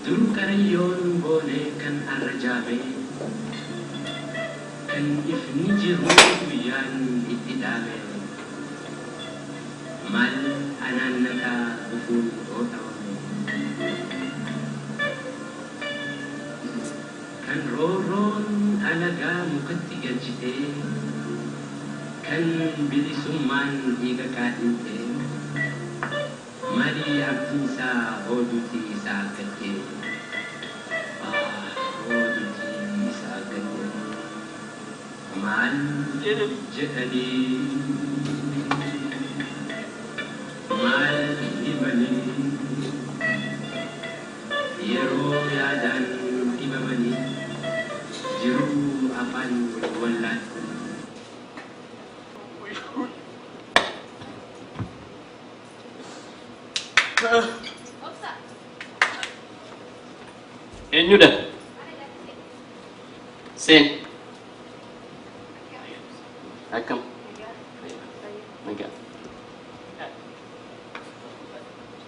Duru karayyoon boolee kan arrajaame kan ifni jiru guyyaan itti dhaame maal anaannataa dhufuun ootawame kan roorroon alagaa mukatti galchitee kan bilisummaan dhiiga kaadhintee Mari abdisa oduti sakate oduti sakate mal jadi mal ibani yero yadan ibamani jiru apan wallat Enyu dah. Sen. Akam. Naga.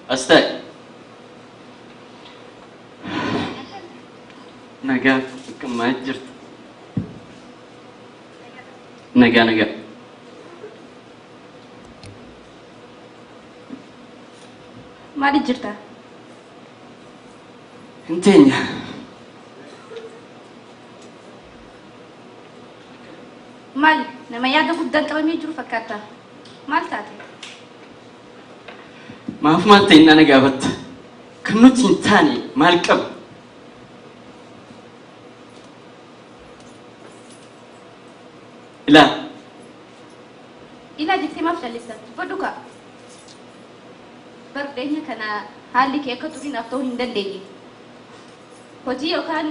Astag. Naga kemajir. Naga. Mari jirta. Entenya. Mali, nama yaada guddaan qabamee jiru fakkaata. Maal taate? Maaf maal ta'e nana gaafatta. Kan nuti hin taane maal qabu? Ilaa. Ilaa jettee maaf jallistaa? Badduukaa. Bardeenya kana haalli kee akka xuriinaaf ta'uu hin dandeenye. Hojii yookaan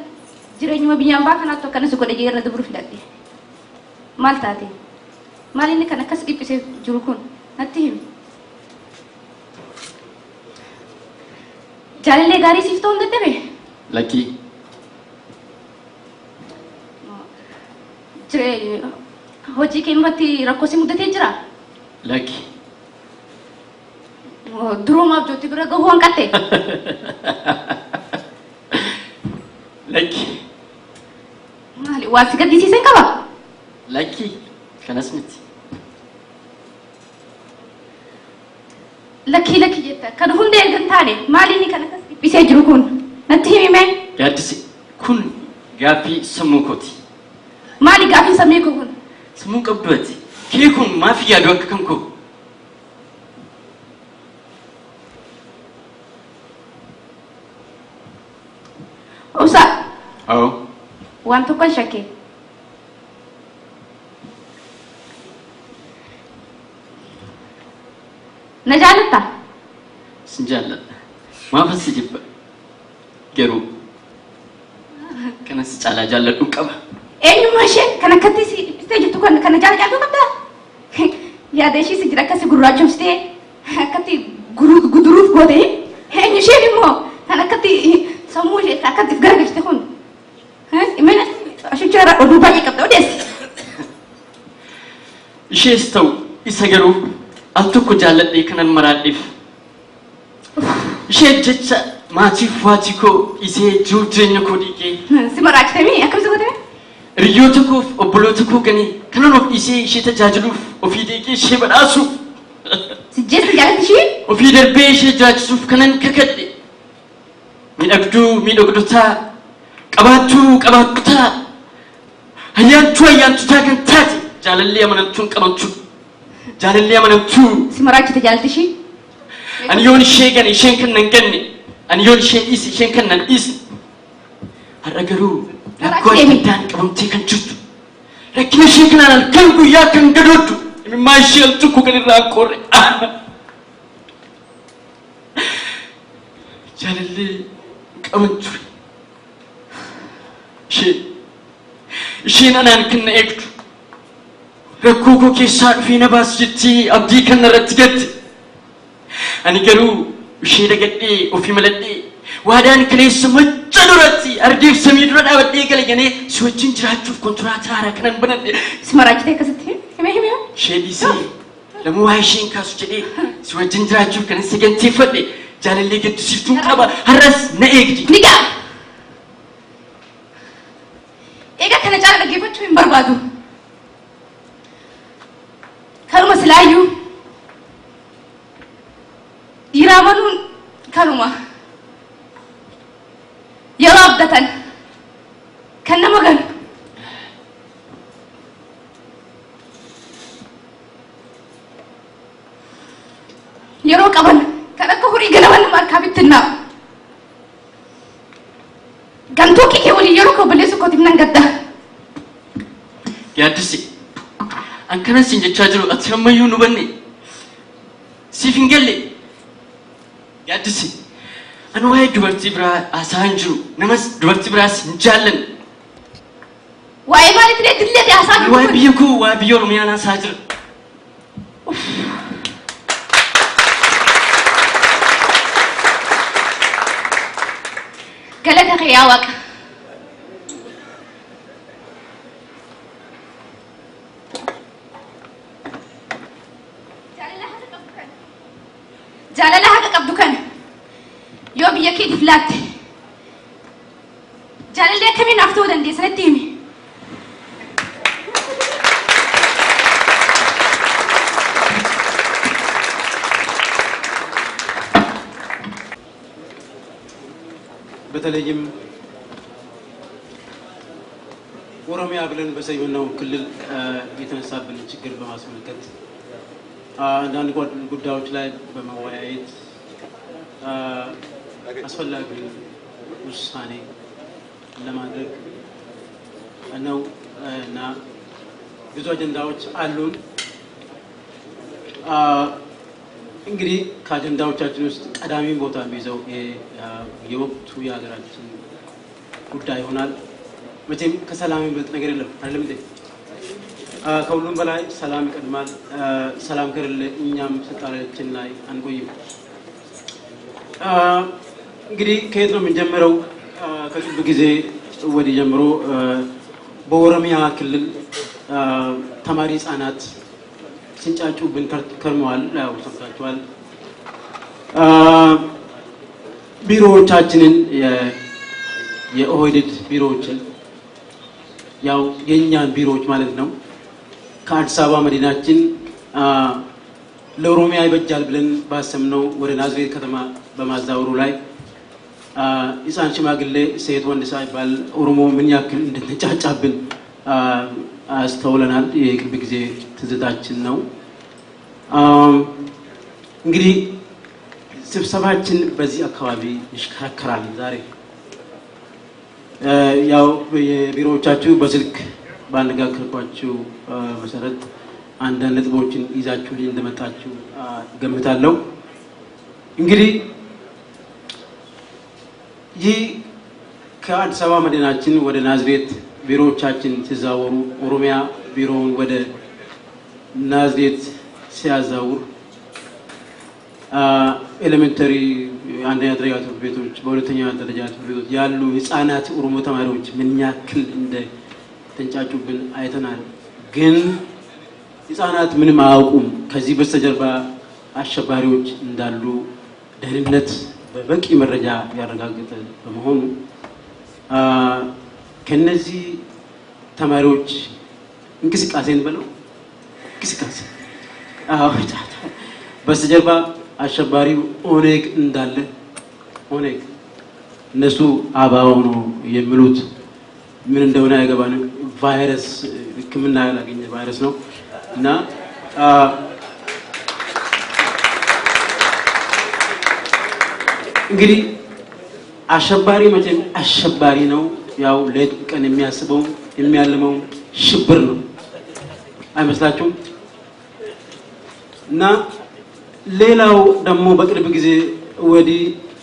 jireenyuma biyyaan baa kanaatti akkana si godhe irra dabru filadhe. Maal taate? Maal inni kan akkas dhiphisee jiru kun? Natti himi. Jaalallee gaarii siif ta'uu hin dadhabe? Lakkii. Hojii kee irratti rakkoo si mudatee jira? Lakkii. Duroomaaf jooti bira gahuu hanqatte? Lakkii. Maali? Waan si gaddisiisan qaba? Lakkii. Kanas miti. Lakkii jetta. Kan hunda ergan taane maali inni kan akkas dhiphisee jiru kun? Natti himime? Yaaddisi kun gaaffii sammuu kooti. Maali gaaffii sammuu koo kun? Sammuu qabduuti. Kee kun maaf yaadu akka kan koo? Usa. Oo. Waan tokko shakkee. Na jaalatta? Sin jaalladha. Maaf asi jibba. Garuu kanas caalaa jaalladhu qaba. Eenyummaa ishee kan akkatti si dhiphistee jirtu kana jaalladhu qabda? Yaada ishee si jira akkasi gurraachomsitee akkatti guduruuf goote eenyu isheen immoo kan akkatti sammuu ishee akkatti garagalchite kun imena ashuchaara oduu baay'ee qabda odeessi. Ishees ta'u isa garuu al tokko jaalladhee kanan maraadheef. Ishee jecha maatiif waatii koo isee jiru jireenya koo dhiigee. Si maraachitanii akkamitti gootame? Hiriyoota koof obboloota koo ganii kanan of dhiisee ishee tajaajiluuf ofii deegee ishee badhaasuuf. Sijjeessa jaalatti ishee? Ofii darbee ishee jiraachisuuf kanan kakadhe. Miidhagdotaa qabaattotaa ayyaantutaa kan taate jaalallee amanamtuun qabantu. Jaalallee amanamtuu. Si maraachite jaalatti ishee? Ani yoon ishee gane isheen kan nan ganne. Ani yoon ishee dhiise isheen kan nan dhiisne. Har'a garuu rakkoo addaan qabamtee kan jirtu. Rakkina ishee kanaan halkan guyyaa kan gadooddu. Imimmaa ishee al tokko kan irraa qorre. Jaalallee qaban ture. Isheen anaan kan na eegdu. Rakkoo koo keessaa dhufee na baas jettee abdii kan narratti gatte. Ani garuu ishee dagadhee ofii maladhee waadaan kaleessa macca duratti ardiif samii dura dhaabadhee galaganee si wajjin jiraachuuf kontiraataa haaraa kanan banadhe. Si maraachite akkasitti hime? Ishee dhiisee lama waa isheen kaasu jedhee si wajjin jiraachuuf kanan saganteeffadhe jaalallee gaddisiiftuu qaba har'as na eegdi niga eega kana caala dhaggeeffachuu hin barbaadu karuma silaayyuu dhiiraa manuun karuma yeroo abdatan kan nama galu yeroo qaban kan akka horii ganaman nama harkaa bittinnaa gantuu kikee waliin yeroo kobboleessu kootiif nan gadda yaaddisi an kanas hin jechaa jiru ati ammayyuu nu banne siif hin galle yaaddisi an waa'ee dubartii biraa haasaa hin jiru namas dubartii biraas hin jaallan waa'ee maaliif dillee haasaa jiru waa'ee biyya koo waa'ee biyya Oromiyaan haasaa jira galata kee yaa Waaqa jaalala haqa qabdu kana yoo biyya keetiif laatte jaalallee akkamiin naaf ta'uu dandeessa natti himi በተለይም ኦሮሚያ ብለን በሰየምነው ክልል የተነሳብን ችግር በማስመልከት አንዳንድ ጉዳዮች ላይ በመወያየት አስፈላጊ ውሳኔ ለማድረግ ነው እና ብዙ አጀንዳዎች አሉን እንግዲህ ከአጀንዳዎቻችን ውስጥ ቀዳሚ ቦታ የሚይዘው የወቅቱ የሀገራችን ጉዳይ ይሆናል መቼም ከሰላም የሚበልጥ ነገር የለም አይደለም እንዴ ከሁሉም በላይ ሰላም ይቀድማል ሰላም ከሌለ እኛም ስልጣናችን ላይ አንቆይም እንግዲህ ከየት ነው የምንጀምረው ከቅርብ ጊዜ ወዲህ ጀምሮ በኦሮሚያ ክልል ተማሪ ህፃናት ሲንጫጩብን ከርመዋል ያው ሰምታችኋል ቢሮዎቻችንን የኦህዴድ ቢሮዎችን ያው የኛን ቢሮዎች ማለት ነው ከአዲስ አበባ መዲናችን ለኦሮሚያ ይበጃል ብለን ባሰምነው ወደ ናዝሬት ከተማ በማዛወሩ ላይ ኢሳን ሽማግሌ ሴት ወንድ ሳይባል ኦሮሞ ምን ያክል እንደተጫጫብን አስተውለናል የቅርብ ጊዜ ትዝታችን ነው እንግዲህ ስብሰባችን በዚህ አካባቢ ይሽከረከራል ዛሬ ያው የቢሮዎቻችሁ በስልክ ባነጋገርኳችሁ መሰረት አንዳንድ ነጥቦችን ይዛችሁልኝ እንደመጣችሁ ገምታለሁ እንግዲህ ይህ ከአዲስ አበባ መዲናችን ወደ ናዝሬት ቢሮዎቻችን ሲዛወሩ ኦሮሚያ ቢሮውን ወደ ናዝሬት ሲያዛውር ኤሌመንተሪ አንደኛ ደረጃ ትምህርት ቤቶች በሁለተኛ ደረጃ ትምህርት ቤቶች ያሉ ህፃናት ኦሮሞ ተማሪዎች ምን ያክል እንደ ተንጫጩብን አይተናል ግን ህፃናት ምንም አያውቁም ከዚህ በስተጀርባ አሸባሪዎች እንዳሉ ደህንነት በበቂ መረጃ ያረጋገጠ በመሆኑ ከነዚህ ተማሪዎች እንቅስቃሴን በለው እንቅስቃሴ በስተጀርባ አሸባሪው ኦኔግ እንዳለ ኦኔግ እነሱ አባው ነው የሚሉት ምን እንደሆነ አይገባንም ቫይረስ ህክምና ያላገኘ ቫይረስ ነው እና እንግዲህ አሸባሪ መቼም አሸባሪ ነው ያው ሌት ቀን የሚያስበው የሚያልመው ሽብር ነው አይመስላችሁም እና ሌላው ደግሞ በቅርብ ጊዜ ወዲህ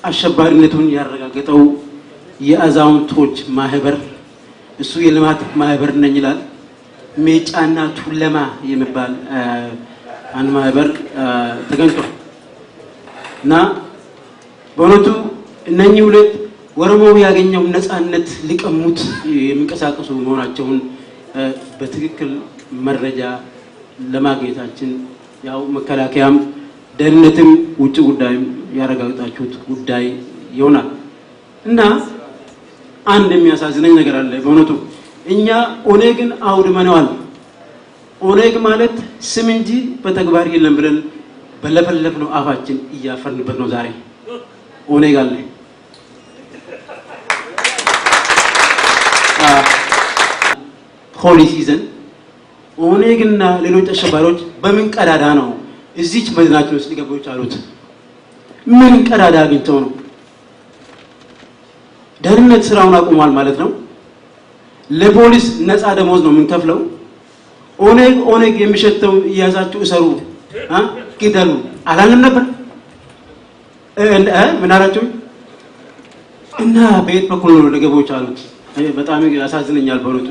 አሸባሪነቱን ያረጋገጠው የአዛውንቶች ማህበር እሱ የልማት ማህበር ነኝ ይላል ሜጫና ቱለማ የሚባል አንድ ማህበር ተገኝቷል እና በእውነቱ እነኚህ ሁለት ኦሮሞ ያገኘው ነፃነት ሊቀሙት የሚንቀሳቀሱ መሆናቸውን በትክክል መረጃ ለማግኘታችን ያው መከላከያም ደህንነትም ውጭ ጉዳይም ያረጋግጣችሁት ጉዳይ ይሆናል እና አንድ የሚያሳዝነኝ ነገር አለ በእውነቱ እኛ ኦነግን አውድመነዋል ኦነግ ማለት ስም እንጂ በተግባር የለም ብለን በለፈለፍነው አፋችን እያፈርንበት ነው ዛሬ ኦነግ አለ ፖሊስ ይዘን ኦነግና ሌሎች አሸባሪዎች በምን ቀዳዳ ነው እዚች መዲናችን ውስጥ ሊገቡ የቻሉት ምን ቀዳዳ አግኝተው ነው ደህንነት ስራውን አቁሟል ማለት ነው ለፖሊስ ነፃ ደሞዝ ነው የምንከፍለው ኦነግ የሚሸተው እያዛችሁ እሰሩ ግደሉ አላለም ነበር ምን አላችሁ እና በየት በኩል ነው ሊገቡ የቻሉት በጣም ያሳዝነኛል በእውነቱ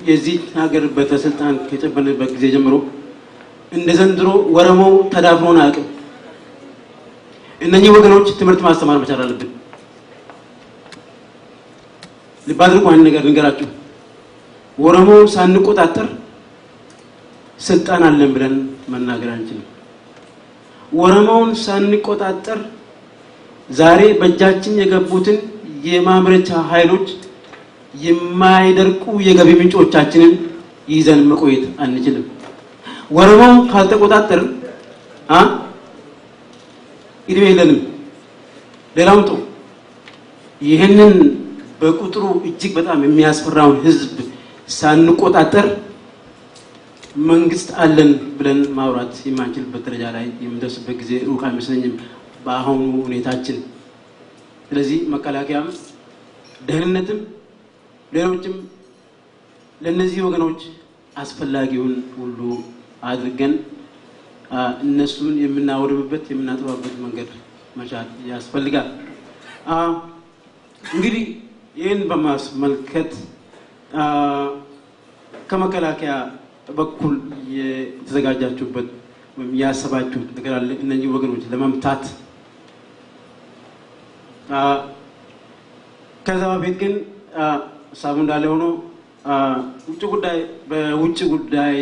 የዚህ ሀገር በተስልጣን ከጨበነበት ጊዜ ጀምሮ እንደ ዘንድሮ ወረሞው ተዳፍሮን አያውቅም እነኚህ ወገኖች ትምህርት ማስተማር መቻል አለብን ልባድርቁ አንድ ነገር ልንገራችሁ ወረሞው ሳንቆጣጠር ስልጣን አለን ብለን መናገር አንችልም ወረሞውን ሳንቆጣጠር ዛሬ በእጃችን የገቡትን የማምረቻ ኃይሎች የማይደርቁ የገቢ ምንጮቻችንን ይዘን መቆየት አንችልም ወረሞውን ካልተቆጣጠር እድሜ የለንም ሌላው ጥሩ ይሄንን በቁጥሩ እጅግ በጣም የሚያስፈራውን ህዝብ ሳንቆጣጠር መንግስት አለን ብለን ማውራት የማንችልበት ደረጃ ላይ የምንደርስበት ጊዜ ሩቅ አይመስለኝም በአሁኑ ሁኔታችን ስለዚህ መከላከያም ደህንነትም ሌሎችም ለነዚህ ወገኖች አስፈላጊውን ሁሉ አድርገን እነሱን የምናወርብበት የምናጠባበት መንገድ መቻል ያስፈልጋል እንግዲህ ይህን በማስመልከት ከመከላከያ በኩል የተዘጋጃችሁበት ወይም ያሰባችሁት ነገር አለ እነዚህ ወገኖች ለመምታት ከዛ በፊት ግን ሳቡ እንዳለ ሆኖ በውጭ ጉዳይ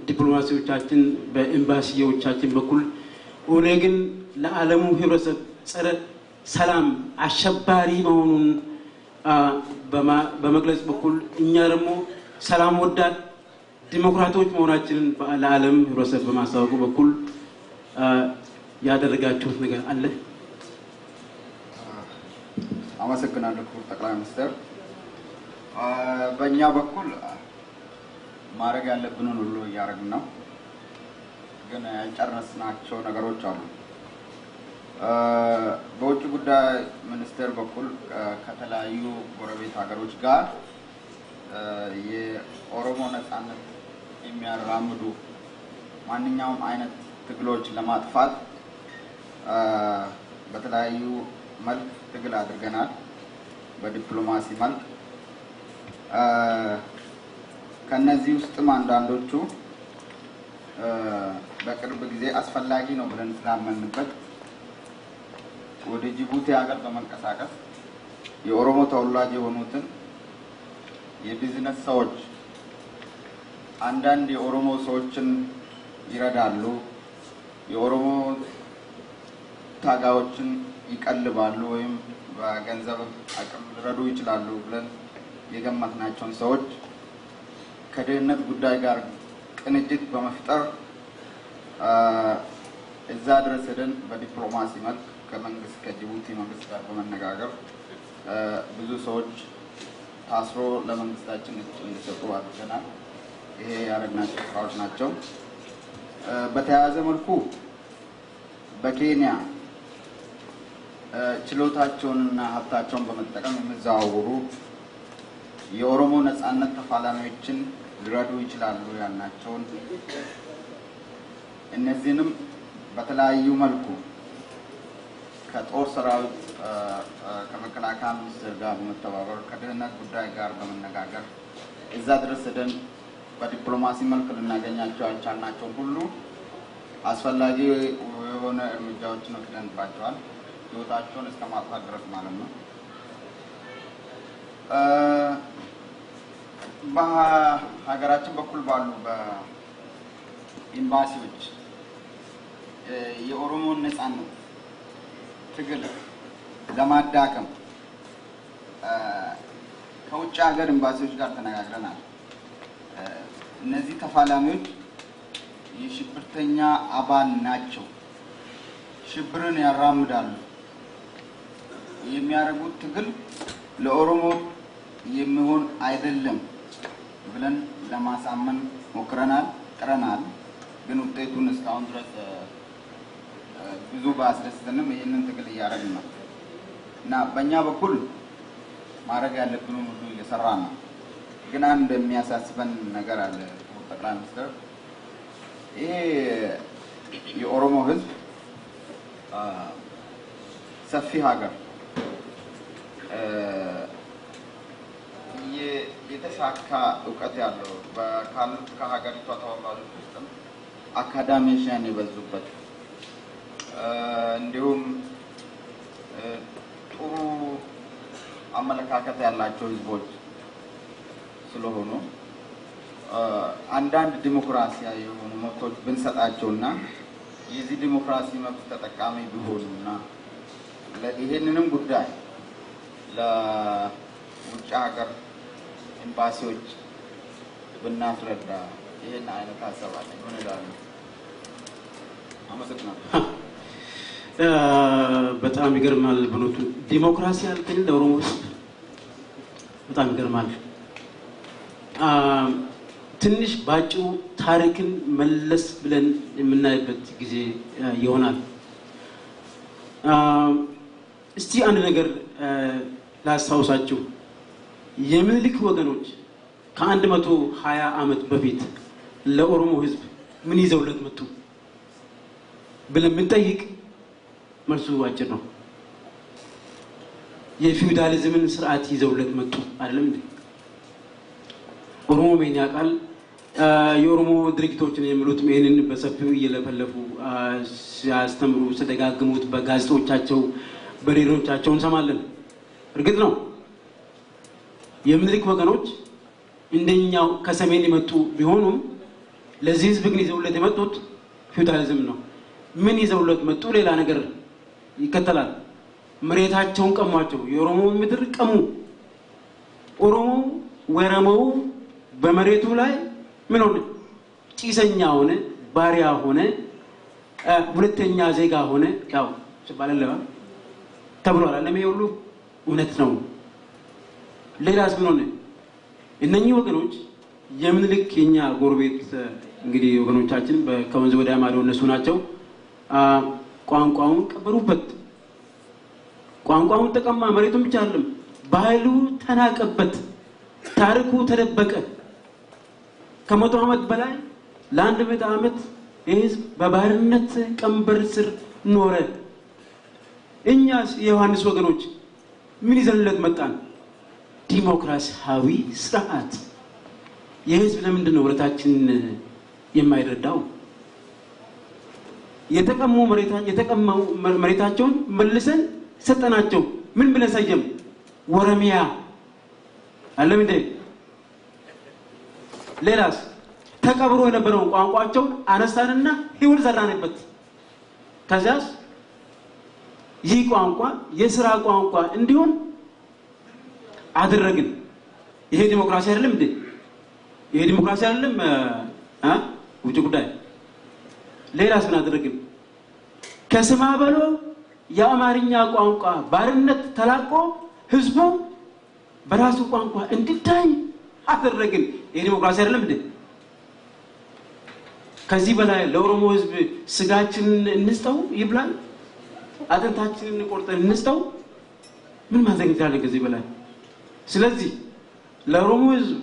ዲፕሎማሲዎቻችን በኤምባሲዎቻችን በኩል ኦነግን ለዓለሙ ህብረተሰብ ጸረ ሰላም አሸባሪ መሆኑን በመግለጽ በኩል እኛ ደግሞ ሰላም ወዳድ ዲሞክራቶች መሆናችንን ለዓለም ህብረተሰብ በማስተዋወቁ በኩል ያደረጋችሁት ነገር አለ አመሰግናለሁ ጠቅላይ ሚኒስትር በእኛ በኩል ማድረግ ያለብንን ሁሉ እያደረግን ነው ግን ያልጨረስናቸው ነገሮች አሉ በውጭ ጉዳይ ሚኒስቴር በኩል ከተለያዩ ጎረቤት ሀገሮች ጋር የኦሮሞ ነጻነት የሚያራምዱ ማንኛውም አይነት ትግሎች ለማጥፋት በተለያዩ መልክ ትግል አድርገናል በዲፕሎማሲ መልክ ከነዚህ ውስጥም አንዳንዶቹ በቅርብ ጊዜ አስፈላጊ ነው ብለን ስላመንበት ወደ ጅቡቲ ሀገር በመንቀሳቀስ የኦሮሞ ተወላጅ የሆኑትን የቢዝነስ ሰዎች አንዳንድ የኦሮሞ ሰዎችን ይረዳሉ የኦሮሞ ታጋዮችን ይቀልባሉ ወይም በገንዘብ አቅም ሊረዱ ይችላሉ ብለን የገመትናቸውን ሰዎች ከደህንነት ጉዳይ ጋር ቅንጅት በመፍጠር እዛ ድረስ ሄደን በዲፕሎማሲ መልክ ከመንግስት ከጅቡቲ መንግስት ጋር በመነጋገር ብዙ ሰዎች ታስሮ ለመንግስታችን እንዲሰጡ አድርገናል ይሄ ያደረግናቸው ስራዎች ናቸው በተያያዘ መልኩ በኬንያ ችሎታቸውንና ሀብታቸውን በመጠቀም የሚዘዋወሩ የኦሮሞ ነጻነት ተፋላሚዎችን ሊረዱ ይችላሉ ያልናቸውን እነዚህንም በተለያዩ መልኩ ከጦር ሰራዊት ከመከላከያ ሚኒስቴር ጋር በመተባበር ከደህንነት ጉዳይ ጋር በመነጋገር እዛ ድረስ ሄደን በዲፕሎማሲ መልክ ልናገኛቸው ያልቻልናቸውን ሁሉ አስፈላጊ የሆነ እርምጃዎችን ወስደንባቸዋል ህይወታቸውን እስከ ማጥፋት ድረስ ማለት ነው በሀገራችን በኩል ባሉ በኤምባሲዎች የኦሮሞን ነፃነት ትግል ለማዳከም ከውጭ ሀገር ኤምባሲዎች ጋር ተነጋግረናል። እነዚህ ተፋላሚዎች የሽብርተኛ አባል ናቸው፣ ሽብርን ያራምዳሉ፣ የሚያደርጉት ትግል ለኦሮሞ የሚሆን አይደለም ብለን ለማሳመን ሞክረናል፣ ጥረናል። ግን ውጤቱን እስካሁን ድረስ ብዙ ባስደስተንም ይህንን ትግል እያደረግን ነው እና በእኛ በኩል ማድረግ ያለብን ሁሉ እየሰራን ነው። ግን አንድ የሚያሳስበን ነገር አለ ጠቅላይ ሚኒስትር። ይሄ የኦሮሞ ህዝብ ሰፊ ሀገር የተሳካ እውቀት ያለው ካሉት ከሀገሪቷ ተወላጆች ውስጥም አካዳሚሽያን የበዙበት እንዲሁም ጥሩ አመለካከት ያላቸው ህዝቦች ስለሆኑ አንዳንድ ዲሞክራሲያዊ የሆኑ መብቶች ብንሰጣቸውና የዚህ ዲሞክራሲ መብት ተጠቃሚ ቢሆኑና ይሄንንም ጉዳይ ለውጭ ሀገር ኤምባሲዎች ብናስረዳ ይሄን አይነት ሀሳብ አለ። ምን ይላሉ? አመሰግናለሁ። በጣም ይገርማል። በኖቱ ዲሞክራሲ ያልከኝ ለኦሮሞ በጣም ይገርማል። ትንሽ ባጭው ታሪክን መለስ ብለን የምናይበት ጊዜ ይሆናል። እስቲ አንድ ነገር ላስታውሳችሁ። የምኒልክ ወገኖች ከ120 ዓመት በፊት ለኦሮሞ ህዝብ ምን ይዘውለት መጡ ብለን ብንጠይቅ መልሱ አጭር ነው። የፊውዳሊዝምን ስርዓት ይዘውለት መጡ አይደለም እንዴ? ኦሮሞ ምን ያውቃል? የኦሮሞ ድርጅቶችን የሚሉት ይሄንን በሰፊው እየለፈለፉ ሲያስተምሩ ሲደጋግሙት በጋዜጦቻቸው በሬዲዮቻቸው እንሰማለን። እርግጥ ነው የምኒልክ ወገኖች እንደኛው ከሰሜን የመጡ ቢሆኑም ለዚህ ህዝብ ግን ይዘውለት የመጡት ፊውዳሊዝም ነው። ምን ይዘውለት መጡ? ሌላ ነገር ይከተላል። መሬታቸውን ቀሟቸው። የኦሮሞ ምድር ቀሙ። ኦሮሞ ወረመው በመሬቱ ላይ ምን ሆነ? ጭሰኛ ሆነ፣ ባሪያ ሆነ፣ ሁለተኛ ዜጋ ሆነ። ያው ሲባለለ ተብሏል። አለመ ሁሉ እውነት ነው። ሌላስ ምን ሆነ? እነኚህ ወገኖች የምኒልክ የኛ ጎረቤት እንግዲህ ወገኖቻችን ከወንዝ ወዲያ ማዶ እነሱ ናቸው። ቋንቋውን ቀበሩበት። ቋንቋውን ተቀማ። መሬቱን ብቻ አይደለም ባህሉ ተናቀበት። ታሪኩ ተደበቀ። ከመቶ ዓመት በላይ ለ100 ዓመት የህዝብ በባህርነት ቀንበር ስር ኖረ። እኛስ የዮሐንስ ወገኖች ምን ይዘንለት መጣን? ዲሞክራሲያዊ ስርዓት። የህዝብ ለምንድን ነው ወረታችን የማይረዳው? የተቀመው መሬታቸውን መልሰን ሰጠናቸው። ምን ብለን ሰየም? ወረሚያ አለም እንዴ? ሌላስ ተቀብሮ የነበረው ቋንቋቸው አነሳንና ህይወት ዘራንበት። ከዛስ ይህ ቋንቋ የሥራ ቋንቋ እንዲሆን አደረግን። ይሄ ዲሞክራሲ አይደለም እንዴ? ይሄ ዲሞክራሲ አይደለም? ውጭ ጉዳይ ሌላስ ምን አደረግን? ከስማ በሎ የአማርኛ ቋንቋ ባርነት ተላቆ ህዝቡ በራሱ ቋንቋ እንዲዳኝ አደረግን። ይሄ ዲሞክራሲ አይደለም እንዴ? ከዚህ በላይ ለኦሮሞ ህዝብ ስጋችንን እንስጠው ይብላል? አጥንታችንን ቆርጠን እንስጠው? ምን ማድረግ ይችላል ከዚህ በላይ? ስለዚህ ለኦሮሞ ህዝብ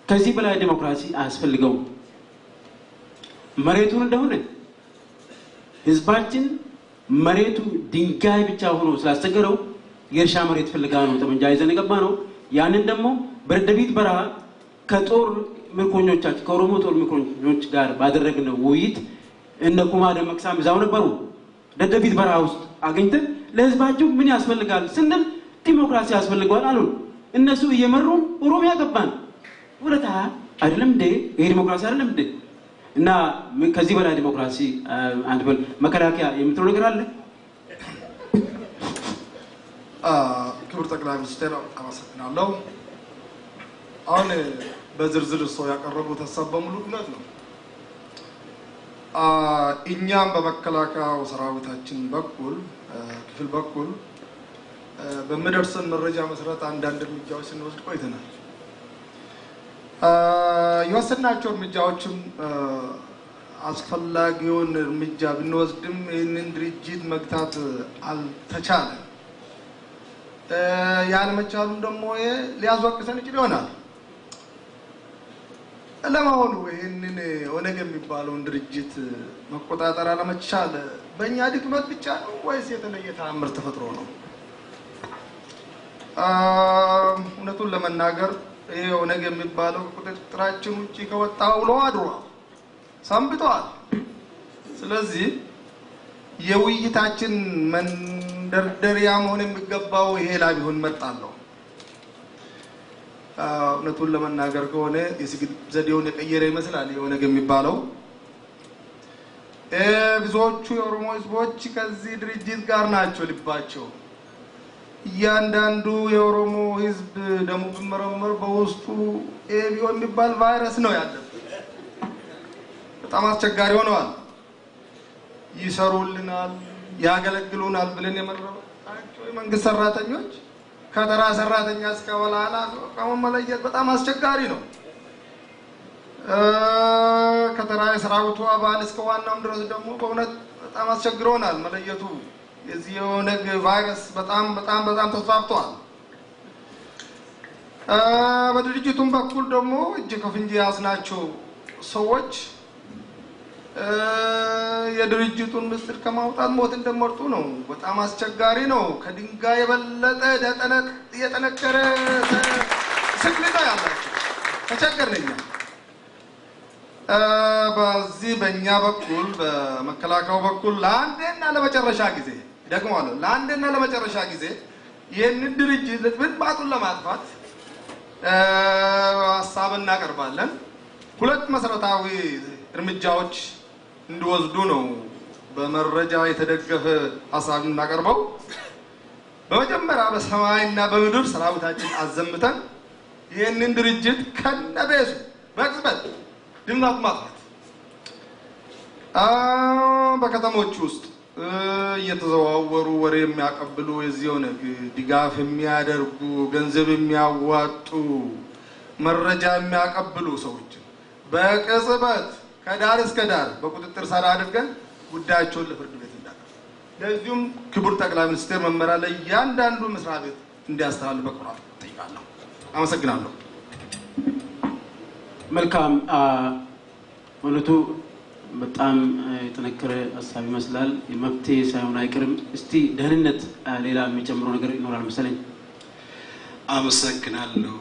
ከዚህ በላይ ዲሞክራሲ አያስፈልገውም። መሬቱን እንደሆነ ህዝባችን መሬቱ ድንጋይ ብቻ ሆኖ ስላስቸገረው የእርሻ መሬት ፈልጋ ነው ጠመንጃ ይዘን የገባ ነው። ያንን ደግሞ በደደቢት በረሃ ከጦር ምርኮኞቻችን ከኦሮሞ ጦር ምርኮኞች ጋር ባደረግነው ውይይት እነ ኩማ ደመቅሳም እዛው ነበሩ። ደደቢት በረሃ ውስጥ አገኝተን ለህዝባችሁ ምን ያስፈልጋል ስንል ዲሞክራሲ ያስፈልጋል አሉ። እነሱ እየመሩ ኦሮሚያ ገባን። ወለታ አይደለም እንዴ? ይሄ ዲሞክራሲ አይደለም እንዴ? እና ከዚህ በላይ ዲሞክራሲ አንድ በል መከላከያ የምትለው ነገር አለ? ክቡር ጠቅላይ ሚኒስትር አመሰግናለሁ። አሁን በዝርዝር ሰው ያቀረቡት ሀሳብ በሙሉ እውነት ነው። እኛም በመከላከያው ሰራዊታችን በኩል ክፍል በኩል በመደርሰን መረጃ መሰረት አንዳንድ እርምጃዎች ስንወስድ ቆይተናል። የወሰድናቸው እርምጃዎችም አስፈላጊውን እርምጃ ብንወስድም ይህንን ድርጅት መግታት አልተቻለም። ያለመቻሉም ደግሞ ሊያስወቅሰን ይችል ይሆናል። ለመሆኑ ይህንን ኦነግ የሚባለውን ድርጅት መቆጣጠር አለመቻል በእኛ ድክመት ብቻ ነው ወይስ የተለየ ተአምር ተፈጥሮ ነው? እውነቱን ለመናገር ይሄ ኦነግ የሚባለው ቁጥጥራችን ውጪ ከወጣ ውሎ አድሯል፣ ሰንብቷል። ስለዚህ የውይይታችን መንደርደሪያ መሆን የሚገባው ይሄ ላይ ቢሆን መጣለው። እውነቱን ለመናገር ከሆነ የስግድ ዘዴውን የቀየረ ይመስላል ኦነግ የሚባለው። ብዙዎቹ የኦሮሞ ህዝቦች ከዚህ ድርጅት ጋር ናቸው ልባቸው። እያንዳንዱ የኦሮሞ ህዝብ ደሙ ቢመረመር በውስጡ ኤቢዮ የሚባል ቫይረስ ነው ያለበት። በጣም አስቸጋሪ ሆነዋል። ይሰሩልናል፣ ያገለግሉናል ብለን የመረጥናቸው የመንግስት ሰራተኞች ከተራ ሰራተኛ እስከ ወላላ ከመለየት በጣም አስቸጋሪ ነው። ከተራ የሰራዊቱ አባል እስከ ዋናው ድረስ ደግሞ በእውነት በጣም አስቸግሮናል መለየቱ። የዚህ የኦነግ ቫይረስ በጣም ተስፋፍቷል። በድርጅቱም በኩል ደግሞ እጅ ከፍንጅ ያዝናቸው ሰዎች የድርጅቱን ምስጢር ከማውጣት ሞት እንደመርጡ ነው። በጣም አስቸጋሪ ነው። ከድንጋይ የበለጠ የጠነከረ ስቅልታ ያላቸው ተቸገርነኛ። በዚህ በእኛ በኩል በመከላከያው በኩል ለአንዴና ለመጨረሻ ጊዜ ደግሞአለ ለአንዴና ለመጨረሻ ጊዜ ይህንን ድርጅት ልጥብጥባጡን ለማጥፋት ሀሳብ እናቀርባለን። ሁለት መሰረታዊ እርምጃዎች እንዲወስዱ ነው በመረጃ የተደገፈ ሀሳብ እናቀርበው። በመጀመሪያ በሰማይና በምድር ሰራዊታችን አዘምተን ይህንን ድርጅት ከነበሱ በቅጽበት ድምናት ማጥፋት። በከተሞች ውስጥ እየተዘዋወሩ ወሬ የሚያቀብሉ የዚህ ኦነግ ድጋፍ የሚያደርጉ ገንዘብ የሚያዋጡ መረጃ የሚያቀብሉ ሰዎች በቅጽበት ከዳር እስከ ዳር በቁጥጥር ስር አድርገን ጉዳያቸውን ለፍርድ ቤት እንዳቀርብ፣ ለዚሁም ክቡር ጠቅላይ ሚኒስትር መመሪያ ላይ እያንዳንዱ መስሪያ ቤት እንዲያስተላልፍ በኩራት ጠይቃለሁ። አመሰግናለሁ። መልካም እውነቱ በጣም የተነከረ ሀሳብ ይመስላል። መብቴ ሳይሆን አይቀርም። እስቲ ደህንነት ሌላ የሚጨምረው ነገር ይኖራል መሰለኝ። አመሰግናለሁ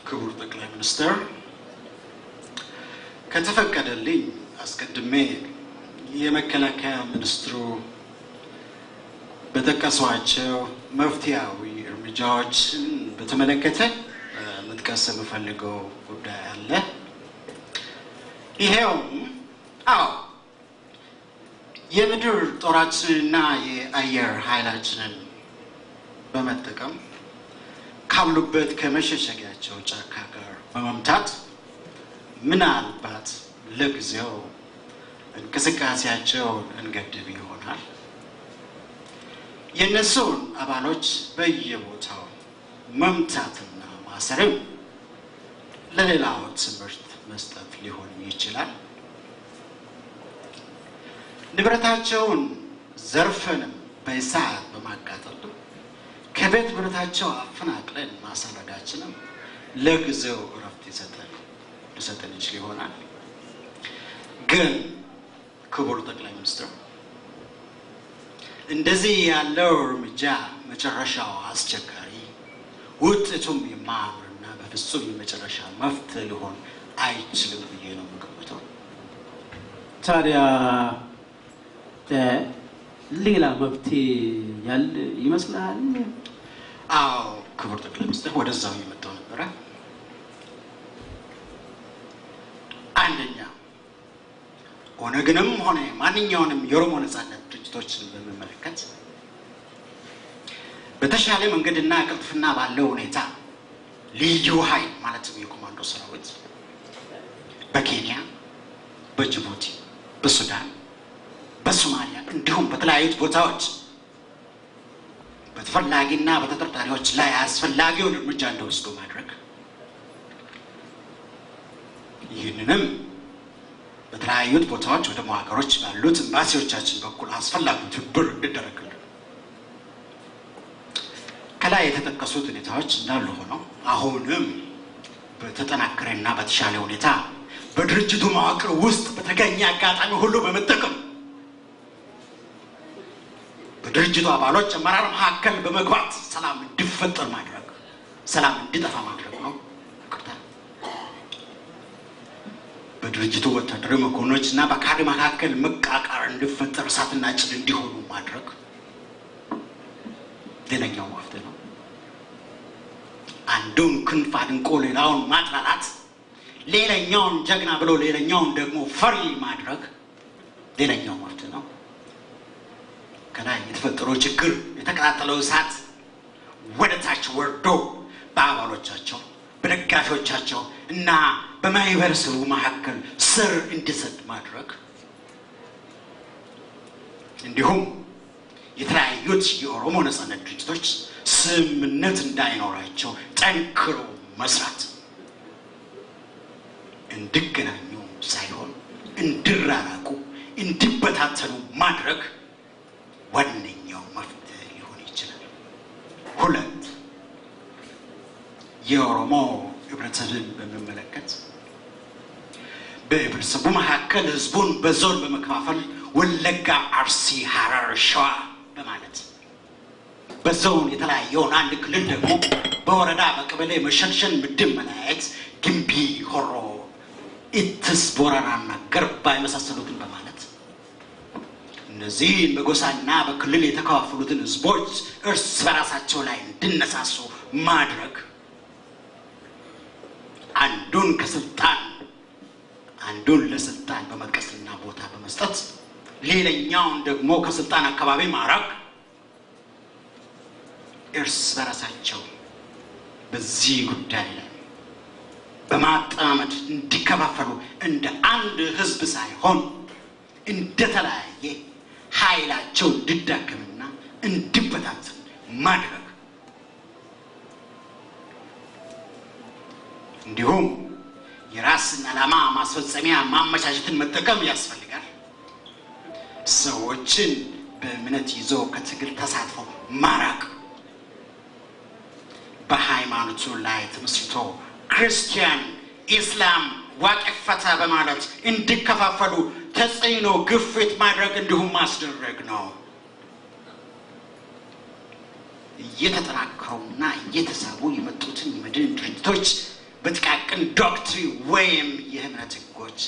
ክቡር ጠቅላይ ሚኒስትር። ከተፈቀደልኝ አስቀድሜ የመከላከያ ሚኒስትሩ በተቀሷቸው መፍትያዊ እርምጃዎችን በተመለከተ መጥቀስ የምፈልገው ጉዳይ አለ። ይሄውም የምድር ጦራችንና የአየር ኃይላችንን በመጠቀም ካሉበት ከመሸሸጊያቸው ጫካ ጋር በመምታት ምናልባት ለጊዜው እንቅስቃሴያቸውን እንገድብ ይሆናል። የነሱን አባሎች በየቦታው መምታትና ማሰርም ለሌላው ትምህርት መስጠት ሊሆን ይችላል። ንብረታቸውን ዘርፈንም በእሳት በማቃጠል ከቤት ንብረታቸው አፈናቅለን ማሰረዳችንም ለጊዜው እረፍት ሊሰጠን ይችል ይሆናል። ግን ክቡር ጠቅላይ ሚኒስትር እንደዚህ ያለው እርምጃ መጨረሻው አስቸጋሪ ውጤቱም የማያምርና በፍጹም የመጨረሻ መፍትሄ ሊሆን አይችልም ብዬ ነው የምገምተው። ታዲያ ሌላ መፍትሄ ያለ ይመስላል? አዎ ክቡር ጠቅላይ ሚኒስትር ወደዛው እየመጣሁ ነበረ። አንደኛ ኦነግንም ሆነ ማንኛውንም የኦሮሞ ነጻነት ድርጅቶችን በመመለከት በተሻለ መንገድና ቅልጥፍና ባለው ሁኔታ ልዩ ኃይል ማለትም የኮማንዶ ሰራዊት በኬንያ፣ በጅቡቲ፣ በሱዳን፣ በሶማሊያ እንዲሁም በተለያዩ ቦታዎች በተፈላጊና በተጠርጣሪዎች ላይ አስፈላጊውን እርምጃ እንዲወስዱ ማድረግ ይህንንም በተለያዩ ቦታዎች ወደ መዋቅሮች ባሉት ኤምባሲዎቻችን በኩል አስፈላጊው ትብብር እንዲደረግልን ከላይ የተጠቀሱት ሁኔታዎች እንዳሉ ሆነው አሁንም በተጠናከረና በተሻለ ሁኔታ በድርጅቱ መዋቅር ውስጥ በተገኘ አጋጣሚ ሁሉ በመጠቀም በድርጅቱ አባሎች አመራር መካከል በመግባት ሰላም እንዲፈጠር ማድረግ ሰላም እንዲጠፋ ማድረግ ነው። በድርጅቱ ወታደራዊ መኮንኖችና በካድሬ መካከል መቃቃር እንዲፈጠር እሳትና ጭድ እንዲሆኑ ማድረግ ሌላኛው መፍትሄ ነው። አንዱን ክንፍ አድንቆ ሌላውን ማጥላላት፣ ሌላኛውን ጀግና ብሎ ሌላኛውን ደግሞ ፈሪ ማድረግ ሌላኛው መፍትሄ ነው። ከላይ የተፈጠረው ችግር የተቀጣጠለው እሳት ወደ ታች ወርዶ በአባሎቻቸው በደጋፊዎቻቸው እና በማህበረሰቡ መካከል ስር እንዲሰድ ማድረግ እንዲሁም የተለያዩት የኦሮሞ ነጻነት ድርጅቶች ስምምነት እንዳይኖራቸው ጠንክረው መስራት እንዲገናኙ ሳይሆን እንዲራራቁ እንዲበታተኑ ማድረግ ዋነኛው መፍትሄ ሊሆን ይችላል። ሁለት የኦሮሞ ህብረተሰብን በመመለከት በህብረተሰቡ መካከል ህዝቡን በዞን በመከፋፈል ወለጋ፣ አርሲ፣ ሐረር፣ ሸዋ በማለት በዞን የተለያየውን አንድ ክልል ደግሞ በወረዳ በቀበሌ መሸንሸን፣ ምድብ መለያየት፣ ግንቢ፣ ሆሮ፣ ኢትስ፣ ቦረናና ገርባ የመሳሰሉትን በማለት እነዚህን በጎሳና በክልል የተከፋፈሉትን ህዝቦች እርስ በራሳቸው ላይ እንዲነሳሱ ማድረግ አንዱን ከስልጣን አንዱን ለስልጣን በመቀስና ቦታ በመስጠት ሌላኛውን ደግሞ ከስልጣን አካባቢ ማራቅ እርስ በራሳቸው በዚህ ጉዳይ ላይ በማጣመድ እንዲከፋፈሉ እንደ አንድ ህዝብ ሳይሆን እንደተለያየ ኃይላቸው እንዲዳከምና እንዲበታተን ማድረግ እንዲሁም የራስን ዓላማ ማስፈጸሚያ ማመቻቸትን መጠቀም ያስፈልጋል። ሰዎችን በእምነት ይዞ ከትግል ተሳትፎ ማራቅ በሃይማኖቱ ላይ ተመስርቶ ክርስቲያን፣ ኢስላም፣ ዋቄፈታ በማለት እንዲከፋፈሉ ተጽዕኖ ግፊት ማድረግ እንዲሁም ማስደረግ ነው። እየተጠናከሩና እየተሳቡ የመጡትን የመድን ድርጅቶች በጥቃቅን ዶክትሪን ወይም የእምነት ህጎች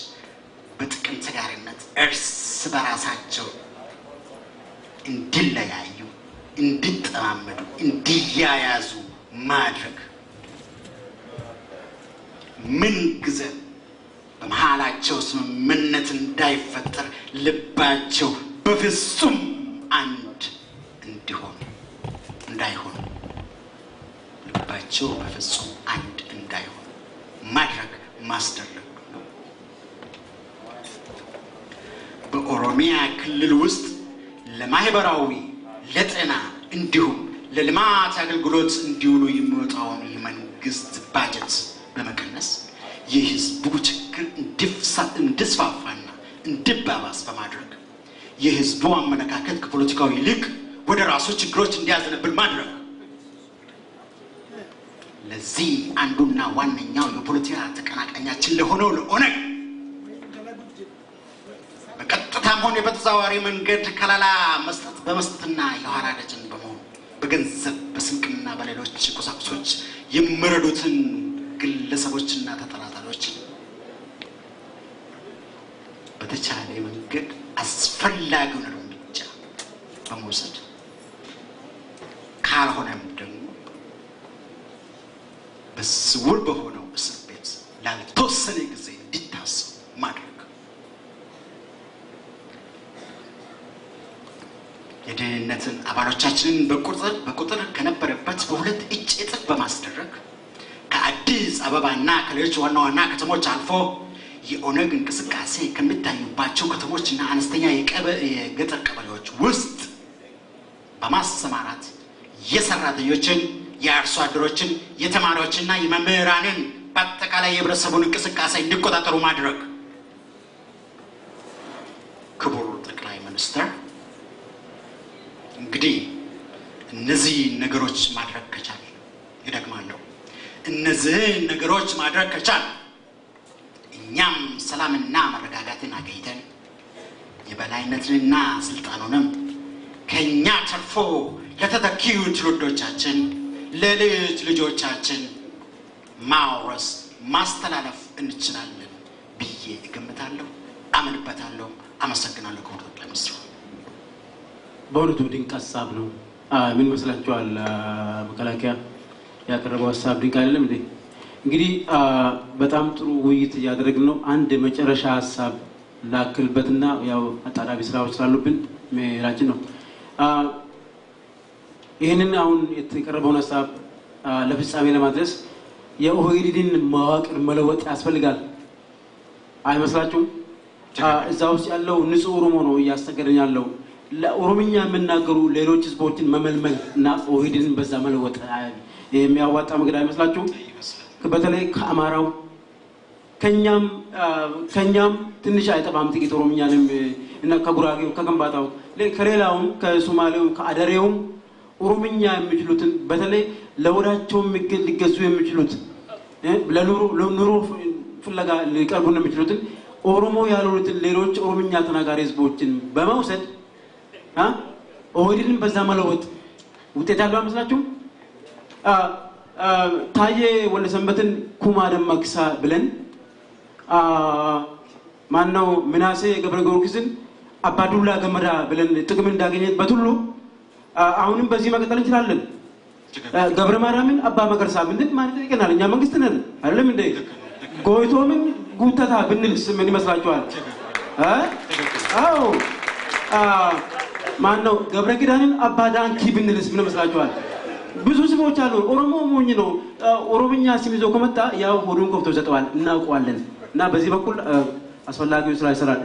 በጥቅም ተጋሪነት እርስ በራሳቸው እንዲለያዩ፣ እንዲጠማመዱ፣ እንዲያያዙ ማድረግ ምን ጊዜ በመሃላቸው ስምምነት እንዳይፈጠር ልባቸው በፍጹም አንድ እንዳይሆን ልባቸው በፍጹም አንድ እንዳይሆን ማድረግ ማስደረግ ነው። በኦሮሚያ ክልል ውስጥ ለማህበራዊ፣ ለጤና እንዲሁም ለልማት አገልግሎት እንዲውሉ የሚወጣውን የመንግስት ባጀት በመቀነስ የህዝቡ ችግር እንዲስፋፋና እንዲባባስ በማድረግ የህዝቡ አመለካከት ከፖለቲካው ይልቅ ወደ ራሱ ችግሮች እንዲያዘነብል ማድረግ ለዚህ አንዱና ዋነኛው የፖለቲካ ተቀናቃኛችን ለሆነው ለኦነግ በቀጥታም ሆነ በተዘዋዋሪ መንገድ ከለላ መስጠት በመስጠትና የኋላ ደጀን በመሆን በገንዘብ በስንቅና በሌሎች ቁሳቁሶች የሚረዱትን ግለሰቦችና ተጠራጣሪዎች በተቻለ መንገድ አስፈላጊውን እርምጃ በመውሰድ ካልሆነም ደግሞ በስውር በሆነው እስር ቤት ላልተወሰነ ጊዜ እንዲታሰሩ ማድረግ የደህንነትን አባሎቻችንን በቁጥር ከነበረበት በሁለት እጅ እጥፍ በማስደረግ ከአዲስ አበባና ከሌሎች ዋና ከተሞች አልፎ የኦነግ እንቅስቃሴ ከሚታዩባቸው ከተሞችና አነስተኛ የገጠር ቀበሌዎች ውስጥ በማሰማራት የሰራተኞችን የአርሶ አደሮችን የተማሪዎችና የመምህራንን በአጠቃላይ የህብረተሰቡን እንቅስቃሴ እንዲቆጣጠሩ ማድረግ ክቡር ጠቅላይ ሚኒስትር እንግዲህ እነዚህ ነገሮች ማድረግ ከቻል ይደግማለሁ እነዚህ ነገሮች ማድረግ ከቻል እኛም ሰላምና መረጋጋትን አገኝተን የበላይነትንና ስልጣኑንም ከኛ ተርፎ ለተተኪው ትውልዶቻችን ለልጅ ልጆቻችን ማውረስ ማስተላለፍ እንችላለን ብዬ እገምታለሁ አምንበታለሁ አመሰግናለሁ ክቡር ጠቅላይ ሚኒስትር በእውነቱ ድንቅ ሀሳብ ነው ምን መስላችኋል መከላከያ ያቀረበው ሀሳብ ድንቅ አይደለም እንዴ እንግዲህ በጣም ጥሩ ውይይት ያደረግን ነው አንድ መጨረሻ ሀሳብ ላክልበትና ያው አጣራቢ ስራዎች ስላሉብን መራችን ነው ይሄንን አሁን የተቀረበው ሀሳብ ለፍጻሜ ለማድረስ የኦህዴድን መዋቅር መለወጥ ያስፈልጋል አይመስላችሁም እዛ ውስጥ ያለው ንጹህ ኦሮሞ ነው ያስተገረኝ ያለው ለኦሮምኛ የምናገሩ ሌሎች ህዝቦችን መመልመል እና ኦህዴድን በዛ መለወጥ የሚያዋጣ መንገድ አይመስላችሁም በተለይ ከአማራው ከኛም ትንሽ አይጠባም ጥቂት ኦሮምኛንም እና ከጉራጌው ከከምባታው ከሌላውም ከሶማሌው ከአደሬውም ኦሮምኛ የሚችሉትን በተለይ ለወዳቸው ሊገዙ የሚችሉት ለኑሮ ፍለጋ ሊቀርቡን የሚችሉትን ኦሮሞ ያሉትን ሌሎች ኦሮምኛ ተናጋሪ ህዝቦችን በመውሰድ ኦህዴድን በዛ መለወጥ ውጤት ያለው አይመስላችሁም ታዬ ወለሰንበትን ኩማ ደማክሳ ብለን ማነው ምናሴ ገብረ ጊዮርጊስን አባዱላ ገመዳ ብለን ጥቅም እንዳገኘበት ሁሉ አሁንም በዚህ መቀጠል እንችላለን ገብረ ማርያምን አባ መገርሳ ምንድን ማለት ይቀናል እኛ መንግስት ነን አይደለም እንዴ ጎይቶምን ጉተታ ብንልስ ምን ይመስላችኋል አዎ ማነው ገብረ ኪዳንን አባ ዳንኪ ብንልስ ምን ይመስላችኋል ብዙ ስሞች አሉ ኦሮሞ ሞኝ ነው ኦሮምኛ ስም ይዞ ከመጣ ያው ሆዱን ከፍቶ ይሰጣዋል እናውቀዋለን እና በዚህ በኩል አስፈላጊው ስራ ይሰራል